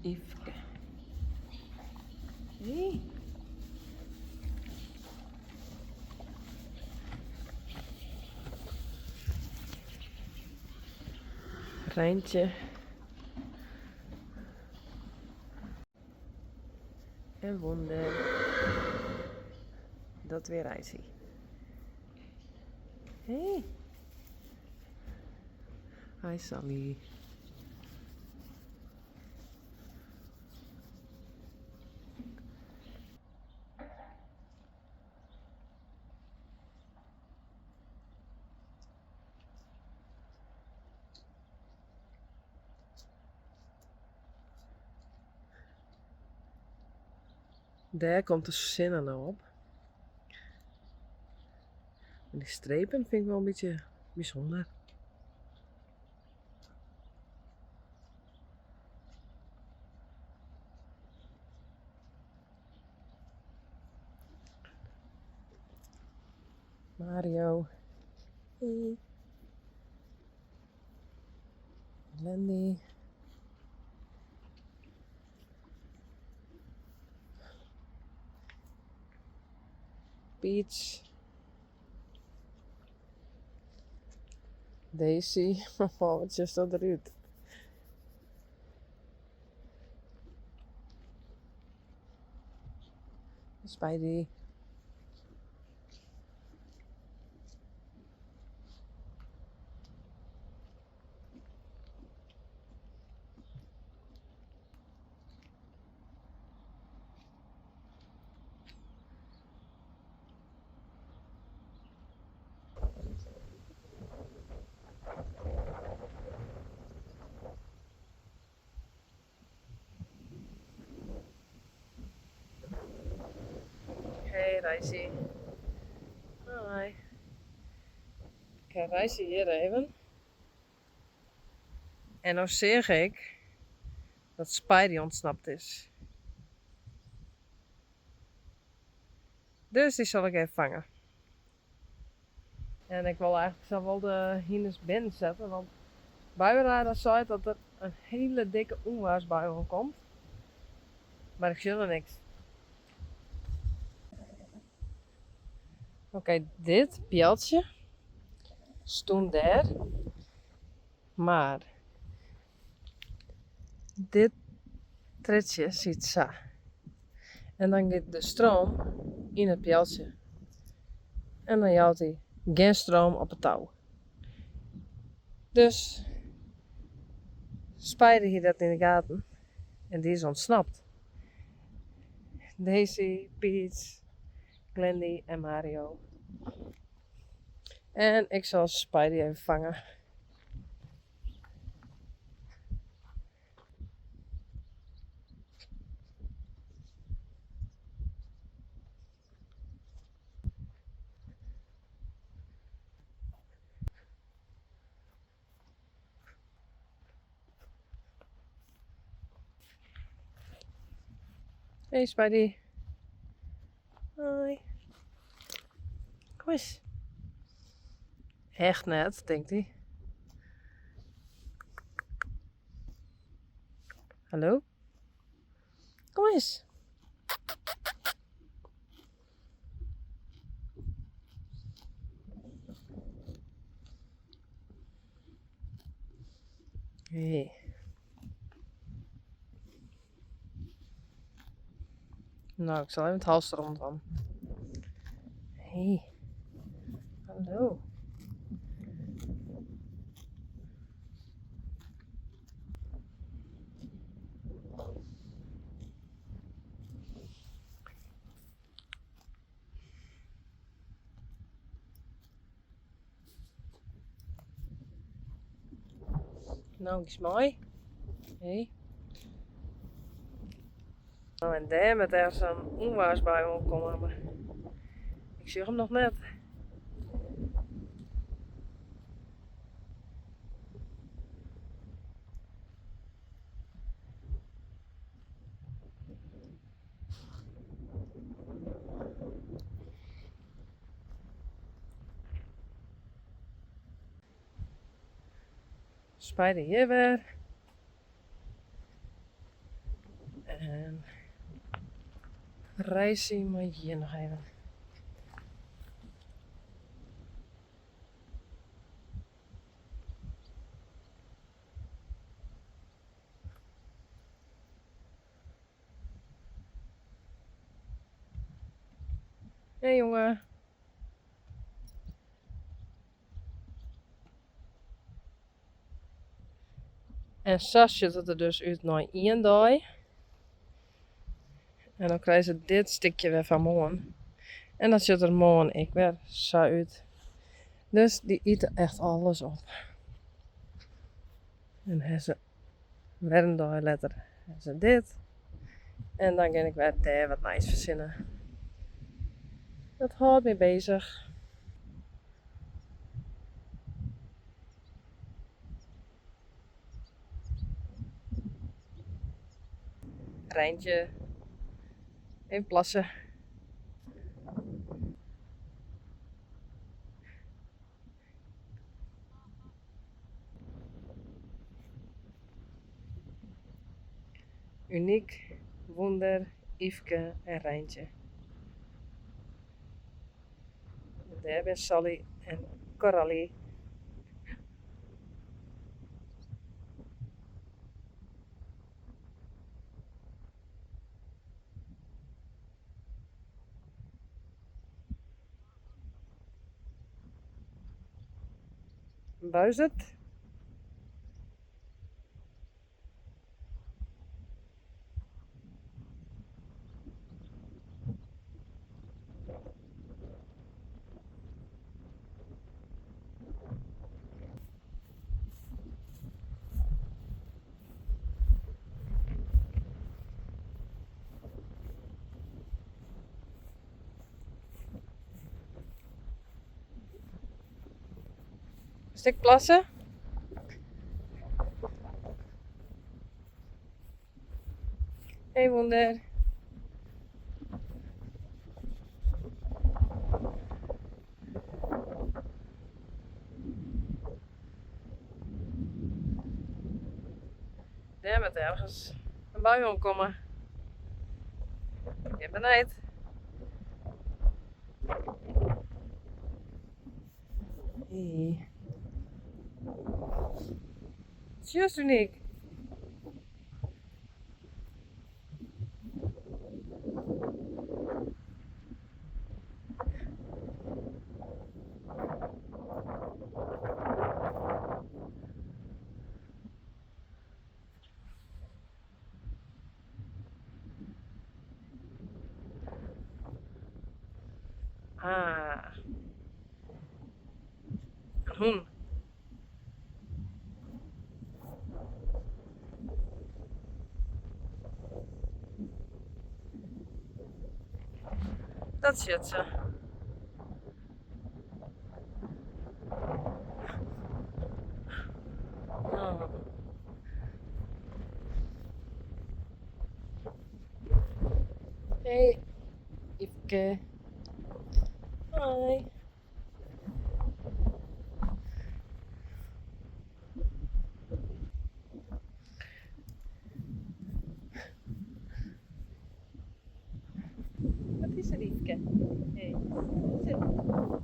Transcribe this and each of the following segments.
Even. Hey. Rijntje. En wonder. Dat weer Rijsie. Hey. Hi Sally. Daar komt de zinnen nou op. En die strepen vind ik wel een beetje bijzonder. Mario. Hey. Landy. Peach. Daisy. Oh, wat is dat eruit? Spidey. Hey Rijsie. Hoi. Ik ga Rijsie hier even. En nou zeg ik dat Spidey ontsnapt is. Dus die zal ik even vangen. En ik wil eigenlijk zelf wel de hines binnen zetten, want buienradar zei dat er een hele dikke onweersbui komt. Maar ik zie er niks. Oké, dit pijltje stond daar. Maar dit tritje ziet zo. En dan gaat de stroom in het pijltje. En dan houdt hij geen stroom op het touw. Dus Spidey hier dat in de gaten. En die is ontsnapt. Daisy, Peach, Glendy en Mario. En ik zal Spidey even vangen. Hey Spidey. Hoi. Kom eens. Echt net, denkt hij. Hallo? Kom eens. Hey. Nou, ik zal even het hals erom dan. Hey. Hallo. Nou, die is mooi. Hey. Nou, en daar met er zo'n onweersbui opkomen. Maar ik zie hem nog net. Spidey hier weer. reisje, maar hier nog even. Hé jongen. En zo ziet het er dus uit na 1 dag. En dan krijgen ze dit stukje weer van morgen. En dan ziet er morgen ik weer zo uit. Dus die eten echt alles op. En hebben ze weer een dag later hebben ze dit. En dan ga ik weer daar wat nice verzinnen. Dat houdt me bezig. Rijntje. Even plassen. Uniek, Wonder, Yveske en Rijntje. Daar ben Sally en Coralie. Buizerd. Stuk plassen. Hey Wonder. Daar moet ergens een bui omkomen. Je benijd. Hey. Just uniek. Ah. Een hoen. Dat zit ze. Oh. Hey, Yveske. Hi. Wat is er, Yveske? Hey, wat is het?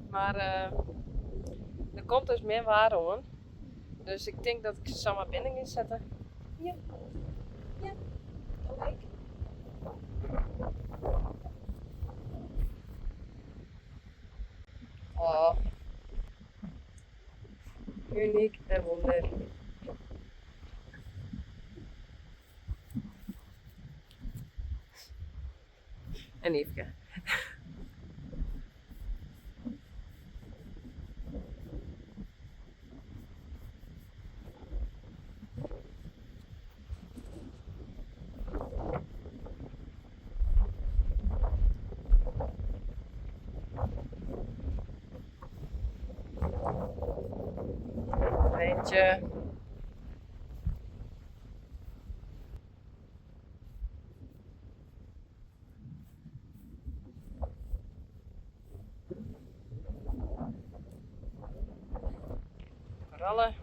Maar er komt dus meer waar hoor. Dus ik denk dat ik ze samen binnen ga zetten. Ja. Ja. Oh, ik. Oh. Uniek en Wonder. En Yveske. Eentje. Korallen.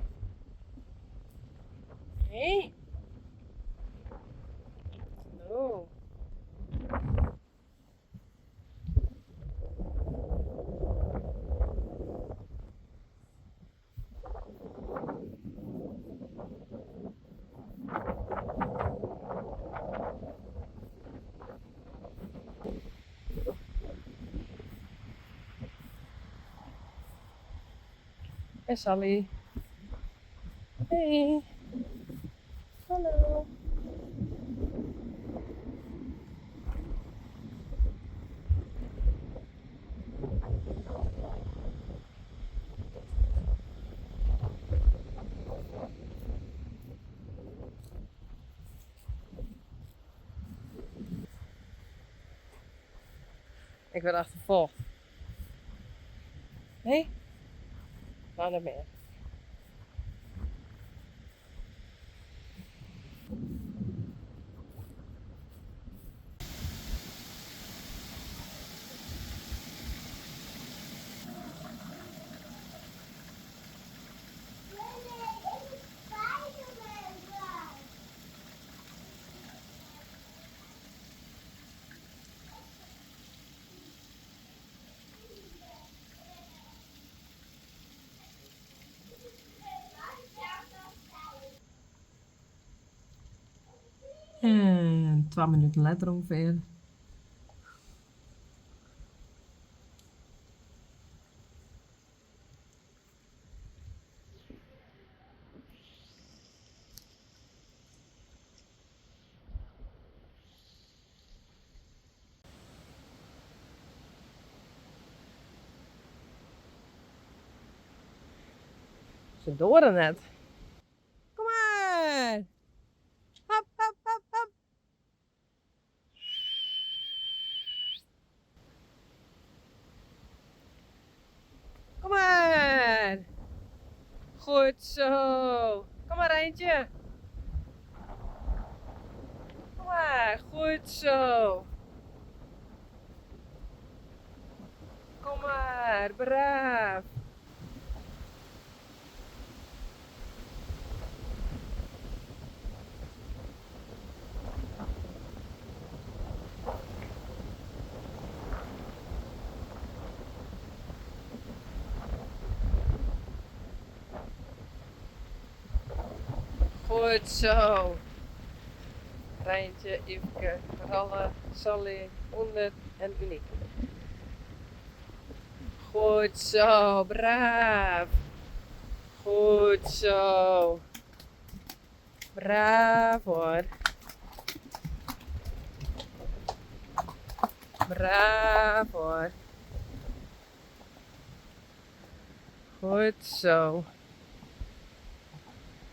Sally. Hey. Hallo. Ik werd achtervolgd. Nee? Nou, naar meer. En 2 minuten later ongeveer. Ze doren net. Kom maar! Hop, hop, hop, hop. Kom maar! Goed zo. Kom maar, Eindje. Kom maar, goed zo. Kom maar, braaf. Goed zo. Rijntje, Yveske, Ralle, Sally, Onder en Uniek. Goed zo, braaf. Goed zo. Braaf hoor. Braaf hoor. Goed zo.